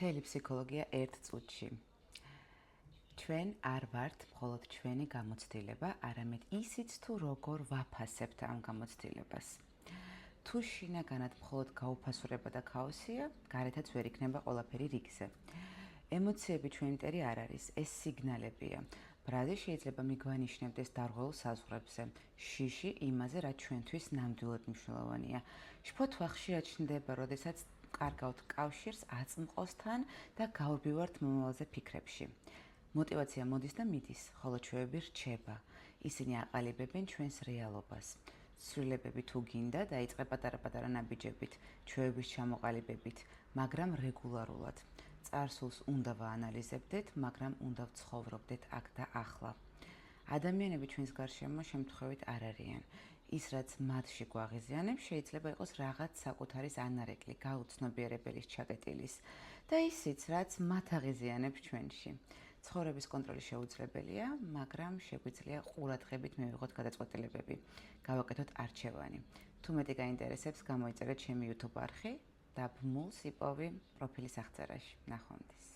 მთელი ფსიქოლოგია ერთ წუთში. ჩვენ არ ვართ მხოლოდ ჩვენი გამოცდილება, არამედ ისიც თუ როგორ ვაფასებთ ამ გამოცდილებას. თუ შინაგანად მხოლოდ გაუფასურება და ქაოსია, გარეთაც ვერ იქნება ყველაფერი რიგზე. ემოციები ჩვენი ტერი არ არის, ეს სიგნალებია. ბრალი შეიძლება მიგვანიშნებდეს დარღვეულ საზღვრებზე, შიში იმაზე, რაც ჩვენთვის ნამდვილად მნიშვნელოვანია. შფოთვა ხშირად ჩნდება, როდესაც კარგავთ კავშირს აწმყოსთან და გავბივართ მომავალზე ფიქრებში. მოტივაცია მოდის და მიდის, ხოლო ჩვევები რჩება. ისინი აყალიბებენ ჩვენს რეალობას. ცვლილებები თუ გინდა, დაიწყება პატარა-პატარა ნაბიჯებით, ჩვევების ჩამოყალიბებით, მაგრამ რეგულარულად. წარსულს უნდა ვაანალიზებდეთ, მაგრამ უნდა ვცხოვრობდეთ აქ და ახლა. ადამიანები ჩვენს გარშემო შემთხვევით არ არიან. ის, რაც მათში გვაღიზიანებს, შეიძლება იყოს რაღაც საკუთარის ანარეკლი, გაუცნობიერებელის ჩაკეტილის და ისიც, რაც მათ აღიზიანებს ჩვენში. ცხოვრების კონტროლი შეუძლებელია, მაგრამ შეგვიძლია ყურადღებით მივიღოთ გადაწყვეტილებები, გავაკეთოთ არჩევანი. თუ მეტი გაინტერესებს, გამოიწერეთ ჩემი YouTube არხი და ბმულს იპოვი პროფილის აღწერაში. ნახვამდის.